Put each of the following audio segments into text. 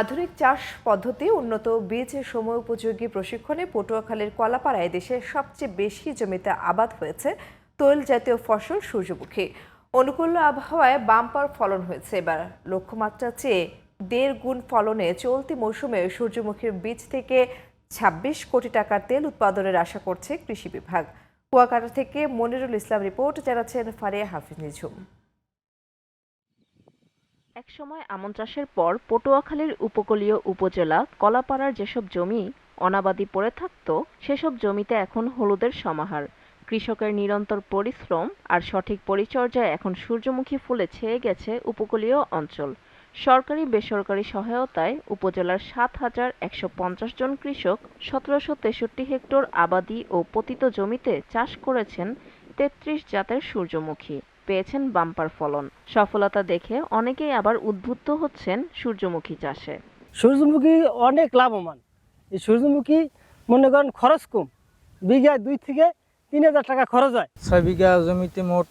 আধুনিক চাষ পদ্ধতি, উন্নত বীজ, সময় উপযোগী প্রশিক্ষণে পটুয়াখালীর কলাপাড়ায় দেশের সবচেয়ে বেশি জমিতে আবাদ হয়েছে তৈল জাতীয় ফসল সূর্যমুখী। অনুকূল আবহাওয়ায় বাম্পার ফলন হয়েছে। এবার লক্ষ্যমাত্রা চেয়ে 1.5 গুণ ফলনে চলতি মৌসুমে সূর্যমুখীর বীজ থেকে 26 কোটি টাকার তেল উৎপাদনের আশা করছে কৃষি বিভাগ। কুয়াকাটা থেকে মনিরুল ইসলাম রিপোর্ট, জানাচ্ছেন ফারিয়া হাফিজ নিঝুম। একসময় আমন চাষের পর পটুয়াখালীর উপকূলীয় উপজেলা কলাপাড়ার যেসব জমি অনাবাদি পড়ে থাকত, সেসব জমিতে এখন হলুদের সমাহার। কৃষকের নিরন্তর পরিশ্রম আর সঠিক পরিচর্যায় এখন সূর্যমুখী ফুলে ছেয়ে গেছে উপকূলীয় অঞ্চল। সরকারি বেসরকারি সহায়তায় উপজেলার 7,150 জন কৃষক 1763 হেক্টর আবাদি ও পতিত জমিতে চাষ করেছেন 33 জাতের সূর্যমুখী। পেয়েছেন বাম্পার ফলন। সফলতা দেখে অনেকেই আবার উদ্বুদ্ধ হচ্ছেন সূর্যমুখী চাষে। সূর্যমুখী অনেক লাভবান। এই সূর্যমুখী মনে করেন খরচ কম, বিঘায় 2 থেকে 3,000 টাকা খরচ হয়। 6 বিঘা জমিতে মোট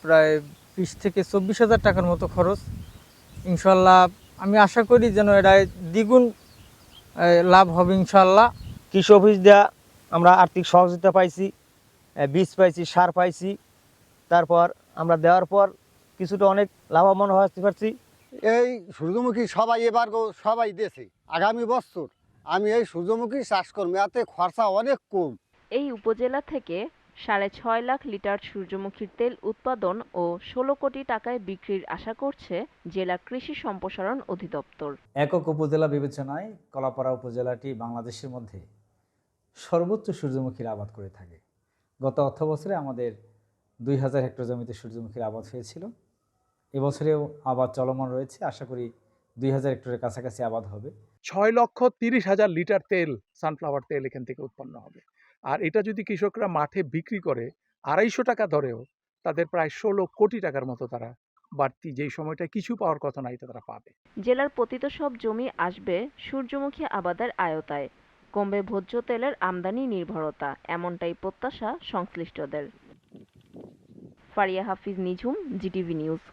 প্রায় 20 থেকে 24,000 টাকার মতো খরচ। ইনশাল্লাহ আমি আশা করি যেন এটা দ্বিগুণ লাভ হবে ইনশাল্লাহ। কৃষি অফিস দেওয়া আমরা আর্থিক সহযোগিতা পাইছি, বীজ পাইছি, সার পাইছি। তারপর আমরা দেওয়ার পর কিছুটা অনেক লাভবান হতে পারছি। এই সূর্যমুখী সবাই দেশে আগামী বছর আমি এই সূর্যমুখী চাষ করবো, এতে খরচা অনেক কম। এই উপজেলা থেকে 6.5 লাখ লিটার সূর্যমুখীর তেল উৎপাদন ও 16 কোটি টাকায় বিক্রির আশা করছে জেলা কৃষি সম্প্রসারণ অধিদপ্তর। একক উপজেলা বিবেচনায় কলাপাড়া উপজেলাটি বাংলাদেশের মধ্যে সর্বোচ্চ সূর্যমুখীর আবাদ করে থাকে। গত অর্থবছরে আমাদের 2000 হেক্টর জমিতে সূর্যমুখীর আবাদ হয়েছিল। এবছরেও আবাদ চলমান রয়েছে। আশা করি 2000 হেক্টরের কাছাকাছি আবাদ হবে। 6,30,000 লিটার তেল, সানফ্লাওয়ার তেল এখান থেকে উৎপন্ন হবে। আর এটা যদি কৃষকরা মাঠে বিক্রি করে 250 টাকা ধরেও, তাদের প্রায় 16 কোটি টাকার মতো তারা বাড়তি যেই সময়টা কিছু পাওয়ার কথা না, এটা তারা পাবে। জেলার পতিত সব জমি আসবে সূর্যমুখী আবাদের আওতায়। কমবে ভোজ্য তেলের আমদানি নির্ভরতা, এমনটাই প্রত্যাশা সংশ্লিষ্টদের। ফারিয়া হাফিজ নিঝুম, জিটিভি নিউজ।